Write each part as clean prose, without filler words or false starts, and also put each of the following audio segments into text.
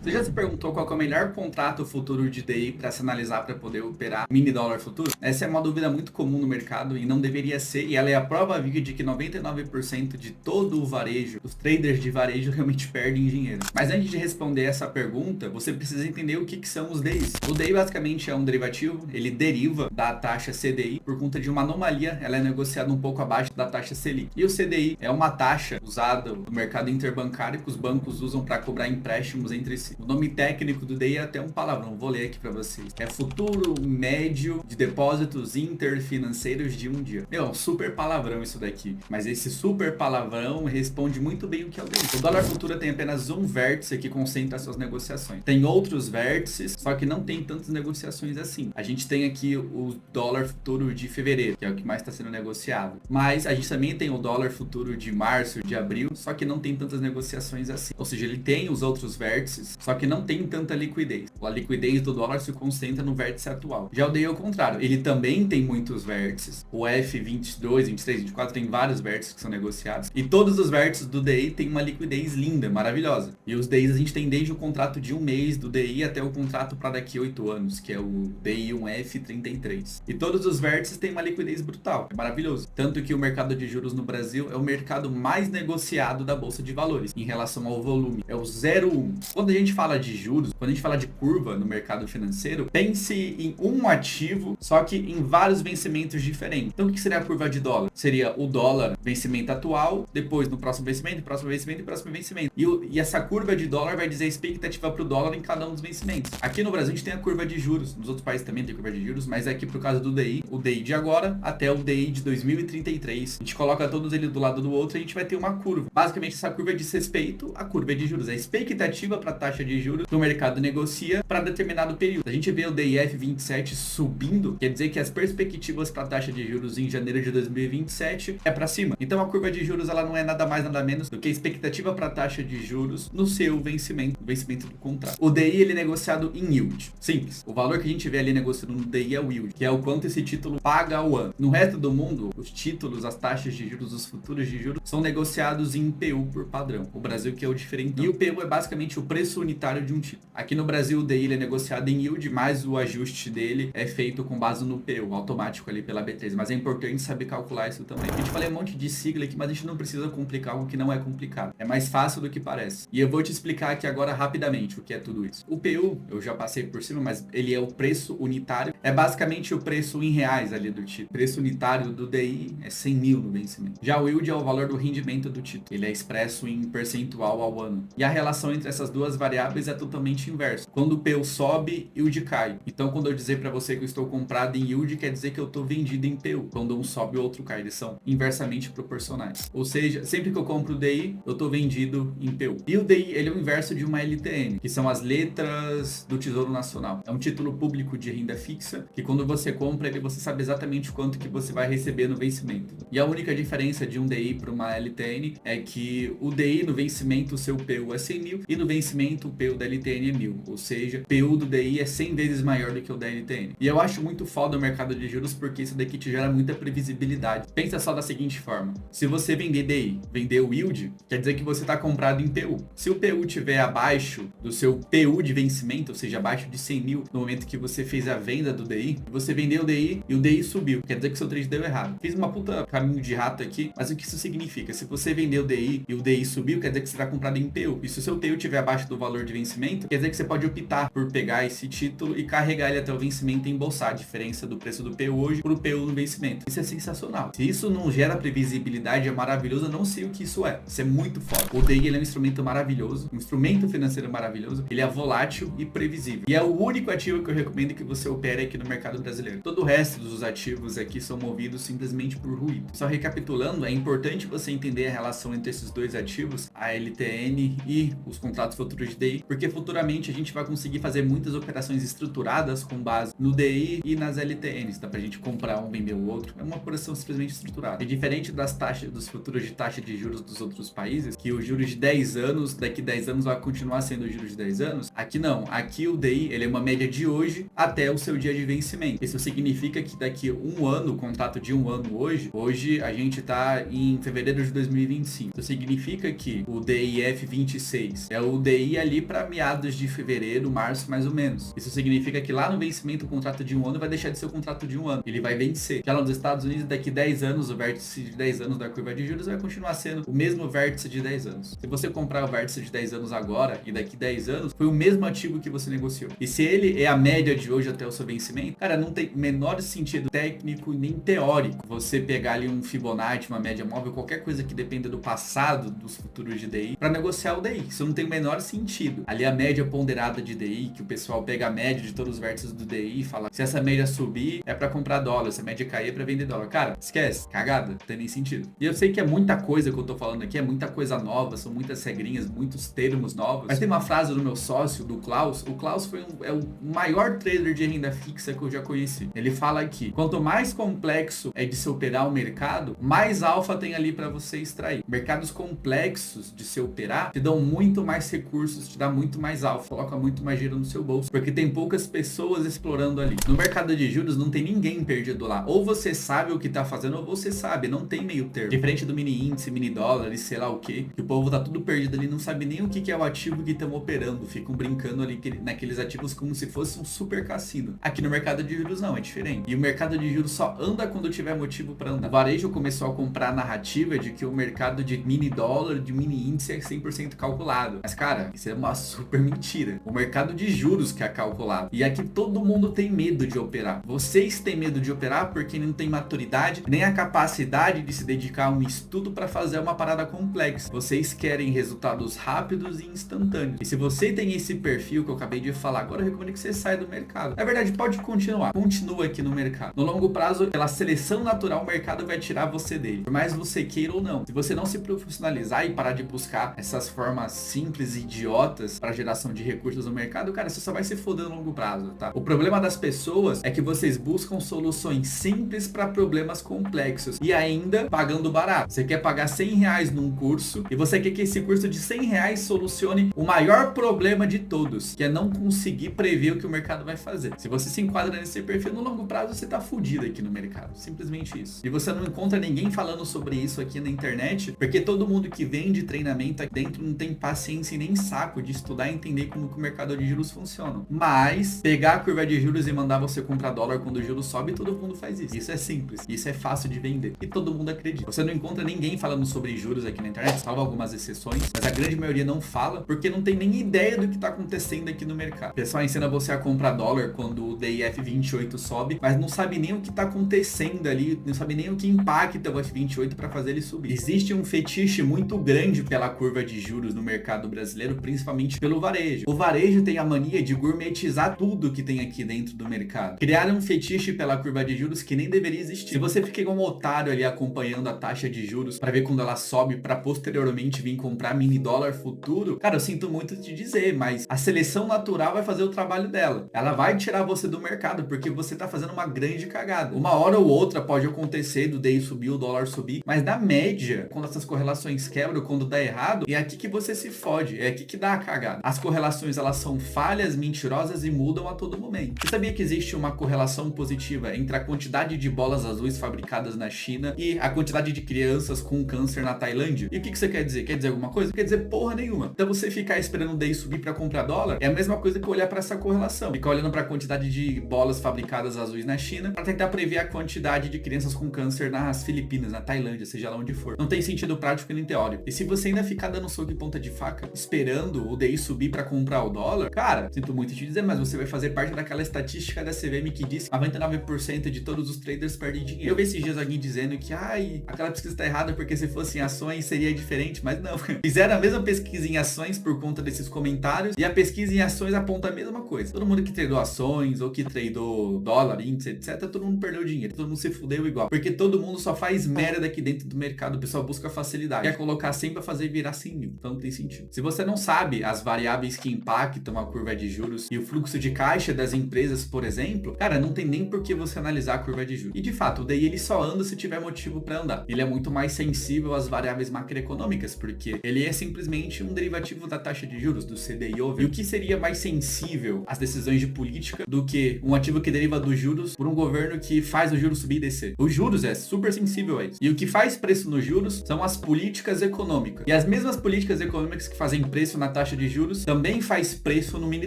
Você já se perguntou qual que é o melhor contrato futuro de DI para se analisar para poder operar mini dólar futuro? Essa é uma dúvida muito comum no mercado e não deveria ser, e ela é a prova viva de que 99% de todo o varejo, os traders de varejo realmente perdem dinheiro. Mas antes de responder essa pergunta, você precisa entender o que são os DIs. O DI basicamente é um derivativo, ele deriva da taxa CDI por conta de uma anomalia, ela é negociada um pouco abaixo da taxa Selic. E o CDI é uma taxa usada no mercado interbancário que os bancos usam para cobrar empréstimos entre si. O nome técnico do DI é até um palavrão, vou ler aqui para vocês. É futuro médio de depósitos interfinanceiros de um dia. Meu, é um super palavrão isso daqui. Mas esse super palavrão responde muito bem o que é o DI. O dólar futuro tem apenas um vértice que concentra suas negociações. Tem outros vértices, só que não tem tantas negociações assim. A gente tem aqui o dólar futuro de fevereiro, que é o que mais está sendo negociado. Mas a gente também tem o dólar futuro de março, de abril, só que não tem tantas negociações assim. Ou seja, ele tem os outros vértices, só que não tem tanta liquidez. A liquidez do dólar se concentra no vértice atual. Já o DI é o contrário. Ele também tem muitos vértices. O F22, 23, 24 tem vários vértices que são negociados. E todos os vértices do DI têm uma liquidez linda, maravilhosa. E os DIs a gente tem desde o contrato de um mês do DI até o contrato para daqui a 8 anos, que é o DI 1F33. E todos os vértices têm uma liquidez brutal. É maravilhoso. Tanto que o mercado de juros no Brasil é o mercado mais negociado da Bolsa de Valores em relação ao volume. É o 0,1. Quando a gente fala de juros, quando a gente fala de curva no mercado financeiro, pense em um ativo, só que em vários vencimentos diferentes. Então o que seria a curva de dólar? Seria o dólar vencimento atual, depois no próximo vencimento, próximo vencimento e próximo vencimento. E essa curva de dólar vai dizer a expectativa para o dólar em cada um dos vencimentos. Aqui no Brasil a gente tem a curva de juros, nos outros países também tem curva de juros, mas aqui por causa do DI, o DI de agora até o DI de 2033. A gente coloca todos eles do lado do outro e a gente vai ter uma curva. Basicamente essa curva diz respeito à curva de juros, a expectativa para a taxa de juros que o mercado negocia para determinado período. A gente vê o DIF 27 subindo, quer dizer que as perspectivas para a taxa de juros em janeiro de 2027 é para cima. Então a curva de juros ela não é nada mais nada menos do que a expectativa para a taxa de juros no seu vencimento, o vencimento do contrato. O DI ele é negociado em yield. Simples. O valor que a gente vê ali negociando no DI é o yield, que é o quanto esse título paga ao ano. No resto do mundo, os títulos, as taxas de juros, os futuros de juros são negociados em PU por padrão. O Brasil que é o diferente. E o PU é basicamente o preço unitário de um título. Aqui no Brasil o DI ele é negociado em yield, mas o ajuste dele é feito com base no PU, automático ali pela B3. Mas é importante saber calcular isso também. A gente falei um monte de sigla aqui, mas a gente não precisa complicar algo que não é complicado. É mais fácil do que parece. E eu vou te explicar aqui agora rapidamente o que é tudo isso. O PU, eu já passei por cima, mas ele é o preço unitário. É basicamente o preço em reais ali do título. O preço unitário do DI é 100 mil no vencimento. Já o yield é o valor do rendimento do título. Ele é expresso em percentual ao ano. E a relação entre essas duas variáveis é totalmente inversa. Quando o PU sobe, yield cai. Então quando eu dizer para você que eu estou comprado em yield, quer dizer que eu estou vendido em PU. Quando um sobe, o outro cai. Eles são inversamente proporcionais. Ou seja, sempre que eu compro o DI, eu estou vendido em PU. E o DI, ele é o inverso de uma LTN, que são as letras do Tesouro Nacional. É um título público de renda fixa, que quando você compra ele, você sabe exatamente quanto que você vai receber no vencimento. E a única diferença de um DI para uma LTN é que o DI no vencimento, o seu PU é 100 mil, e no vencimento o PU da LTN é 1000. Ou seja, PU do DI é 100 vezes maior do que o da LTN. E eu acho muito foda o mercado de juros porque isso daqui te gera muita previsibilidade. Pensa só da seguinte forma: se você vender DI, vender o yield, quer dizer que você está comprado em PU. Se o PU estiver abaixo do seu PU de vencimento, ou seja, abaixo de 100 mil, no momento que você fez a venda do DI, você vendeu o DI e o DI subiu. Quer dizer que o seu trade deu errado. Fiz uma puta caminho de rato aqui, mas o que isso significa? Se você vendeu o DI e o DI subiu, quer dizer que você está comprado em PU. E se o seu PU estiver abaixo do valor de vencimento, quer dizer que você pode optar por pegar esse título e carregar ele até o vencimento e embolsar a diferença do preço do PU hoje para o PU no vencimento. Isso é sensacional. Se isso não gera previsibilidade, é maravilhoso, eu não sei o que isso é. Isso é muito foda. O DI ele é um instrumento maravilhoso, um instrumento financeiro maravilhoso, ele é volátil e previsível. E é o único ativo que eu recomendo que você opere aqui no mercado brasileiro. Todo o resto dos ativos aqui são movidos simplesmente por ruído. Só recapitulando, é importante você entender a relação entre esses dois ativos, a LTN e os contratos futuros de DI, porque futuramente a gente vai conseguir fazer muitas operações estruturadas com base no DI e nas LTNs. Dá pra gente comprar um, vender o outro. É uma operação simplesmente estruturada. E diferente das taxas, dos futuros de taxa de juros dos outros países, que os juros de 10 anos, daqui 10 anos vai continuar sendo o juros de 10 anos, aqui não. Aqui o DI, ele é uma média de hoje até o seu dia de vencimento. Isso significa que daqui um ano, o contrato de um ano hoje a gente tá em fevereiro de 2025. Isso significa que o DIF 26 é o DI ali ali para meados de fevereiro, março, mais ou menos. Isso significa que lá no vencimento o contrato de 1 ano vai deixar de ser o contrato de 1 ano. Ele vai vencer. Já lá nos Estados Unidos, daqui 10 anos, o vértice de 10 anos da curva de juros vai continuar sendo o mesmo vértice de 10 anos. Se você comprar o vértice de 10 anos agora e daqui 10 anos, foi o mesmo ativo que você negociou. E se ele é a média de hoje até o seu vencimento, cara, não tem menor sentido técnico nem teórico você pegar ali um Fibonacci, uma média móvel, qualquer coisa que dependa do passado dos futuros de DI para negociar o DI. Isso não tem o menor sentido. Ali a média ponderada de DI, que o pessoal pega a média de todos os vértices do DI e fala, se essa média subir é para comprar dólar, se a média cair é para vender dólar. Cara, esquece, cagada, não tem nem sentido. E eu sei que é muita coisa que eu tô falando aqui, é muita coisa nova, são muitas regrinhas, muitos termos novos, mas tem uma frase do meu sócio, do Klaus. O Klaus é o maior trader de renda fixa que eu já conheci. Ele fala aqui, quanto mais complexo é de se operar o mercado, mais alfa tem ali para você extrair. Mercados complexos de se operar te dão muito mais recursos, te dá muito mais alfa, coloca muito mais dinheiro no seu bolso, porque tem poucas pessoas explorando ali. No mercado de juros não tem ninguém perdido lá. Ou você sabe o que tá fazendo, ou você sabe, não tem meio termo. Diferente do mini índice, mini dólar e sei lá o que o povo tá tudo perdido ali, não sabe nem o que é o ativo que estão operando, ficam brincando ali naqueles ativos como se fosse um super cassino. Aqui no mercado de juros não, é diferente. E o mercado de juros só anda quando tiver motivo para andar. O varejo começou a comprar a narrativa de que o mercado de mini dólar, de mini índice é 100% calculado. Mas cara, isso é uma super mentira. O mercado de juros que é calculado. E aqui todo mundo tem medo de operar. Vocês têm medo de operar porque não tem maturidade, nem a capacidade de se dedicar a um estudo para fazer uma parada complexa. Vocês querem resultados rápidos e instantâneos. E se você tem esse perfil que eu acabei de falar, agora eu recomendo que você saia do mercado. Na verdade, pode continuar. Continua aqui no mercado. No longo prazo, pela seleção natural, o mercado vai tirar você dele. Por mais você queira ou não. Se você não se profissionalizar e parar de buscar essas formas simples e idiotas para geração de recursos no mercado, cara, você só vai se foder no longo prazo, tá? O problema das pessoas é que vocês buscam soluções simples para problemas complexos e ainda pagando barato. Você quer pagar R$100 num curso e você quer que esse curso de R$100 solucione o maior problema de todos, que é não conseguir prever o que o mercado vai fazer. Se você se enquadra nesse perfil, no longo prazo você tá fudido aqui no mercado. Simplesmente isso. E você não encontra ninguém falando sobre isso aqui na internet, porque todo mundo que vende treinamento aqui dentro não tem paciência e nem saco de estudar e entender como que o mercado de juros funciona. Mas pegar a curva de juros e mandar você comprar dólar quando o juros sobe, todo mundo faz isso. Isso é simples. Isso é fácil de vender. E todo mundo acredita. Você não encontra ninguém falando sobre juros aqui na internet, salvo algumas exceções, mas a grande maioria não fala, porque não tem nem ideia do que tá acontecendo aqui no mercado. O pessoal ensina você a comprar dólar quando o DIF 28 sobe, mas não sabe nem o que tá acontecendo ali, não sabe nem o que impacta o F28 para fazer ele subir. Existe um fetiche muito grande pela curva de juros no mercado brasileiro, principalmente pelo varejo. O varejo tem a mania de gourmetizar tudo que tem aqui dentro do mercado. Criaram um fetiche pela curva de juros que nem deveria existir. Se você fica igual um otário ali acompanhando a taxa de juros para ver quando ela sobe para posteriormente vir comprar mini dólar futuro, cara, eu sinto muito te dizer, mas a seleção natural vai fazer o trabalho dela. Ela vai tirar você do mercado porque você tá fazendo uma grande cagada. Uma hora ou outra pode acontecer do DI subir, o dólar subir, mas na média, quando essas correlações quebram, quando dá errado, é aqui que você se fode, é aqui que dá a cagada. As correlações, elas são falhas, mentirosas e mudam a todo momento. Você sabia que existe uma correlação positiva entre a quantidade de bolas azuis fabricadas na China e a quantidade de crianças com câncer na Tailândia? E o que você quer dizer? Quer dizer alguma coisa? Não quer dizer porra nenhuma. Então você ficar esperando o DI subir para comprar dólar é a mesma coisa que olhar para essa correlação. Ficar olhando para a quantidade de bolas fabricadas azuis na China para tentar prever a quantidade de crianças com câncer nas Filipinas, na Tailândia, seja lá onde for. Não tem sentido prático nem teórico. E se você ainda ficar dando soco em ponta de faca, esperando o DI subir para comprar o dólar, cara, sinto muito te dizer, mas você vai fazer parte daquela estatística da CVM que diz que 99% de todos os traders perdem dinheiro. Eu vi esses dias alguém dizendo que, aquela pesquisa tá errada porque se fosse em ações seria diferente, mas não. Fizeram a mesma pesquisa em ações por conta desses comentários e a pesquisa em ações aponta a mesma coisa. Todo mundo que tradou ações ou que tradou dólar, índice, etc, todo mundo perdeu dinheiro, todo mundo se fudeu igual. Porque todo mundo só faz merda aqui dentro do mercado, o pessoal busca facilidade. Quer colocar 100 pra fazer virar 100 mil. Então não tem sentido. Se você não sabe as variáveis que impactam a curva de juros e o fluxo de caixa das empresas, por exemplo, cara, não tem nem por que você analisar a curva de juros. E de fato, o DI ele só anda se tiver motivo para andar. Ele é muito mais sensível às variáveis macroeconômicas, porque ele é simplesmente um derivativo da taxa de juros, do CDI over. E o que seria mais sensível às decisões de política do que um ativo que deriva dos juros por um governo que faz o juros subir e descer? Os juros é super sensível a isso. E o que faz preço nos juros são as políticas econômicas. E as mesmas políticas econômicas que fazem preço na taxa de juros, também faz preço no mini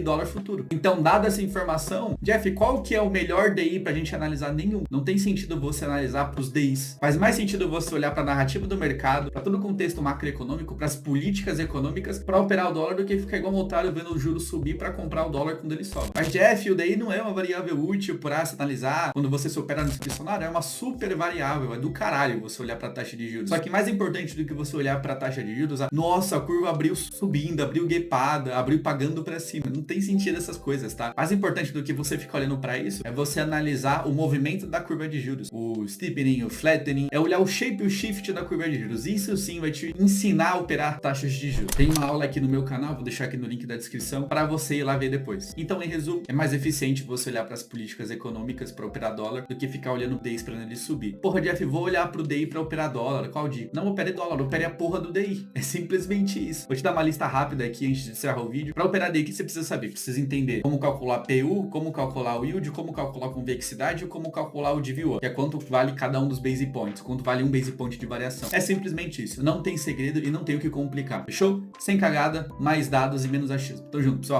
dólar futuro. Então, dada essa informação, Jeff, qual que é o melhor DI pra gente analisar? Nenhum. Não tem sentido você analisar pros DIs. Faz mais sentido você olhar pra narrativa do mercado, pra todo o contexto macroeconômico, pras políticas econômicas, pra operar o dólar do que ficar igual um otário vendo o juros subir pra comprar o dólar quando ele sobe. Mas, Jeff, o DI não é uma variável útil pra se analisar quando você se opera no discricionário, é uma super variável, é do caralho você olhar pra taxa de juros. Só que mais importante do que você olhar pra taxa de juros, nossa, a curva abriu subindo, abriu guepada, abriu pagando pra cima. Não tem sentido essas coisas, tá? Mais importante do que você ficar olhando pra isso é você analisar o movimento da curva de juros. O steepening, o flattening, é olhar o shape e o shift da curva de juros. Isso sim vai te ensinar a operar taxas de juros. Tem uma aula aqui no meu canal, vou deixar aqui no link da descrição, para você ir lá ver depois. Então, em resumo, é mais eficiente você olhar para as políticas econômicas para operar dólar do que ficar olhando o DI esperando ele subir. Porra, Jeff, vou olhar pro DI para operar dólar. Qual dica? Não opere dólar, opere a porra do DI. É simplesmente isso. Vou te dar uma lista rápida aqui antes de encerrar o vídeo. Para operar DI, o que você precisa saber? Precisa entender como calcular PU, como calcular o yield, como calcular a convexidade e como calcular o DVO, que é quanto vale cada um dos base points, quanto vale um base point de variação. É simplesmente isso. Não tem segredo e não tem o que complicar. Fechou? Sem cagada, mais dados e menos achismo. Tamo junto, pessoal.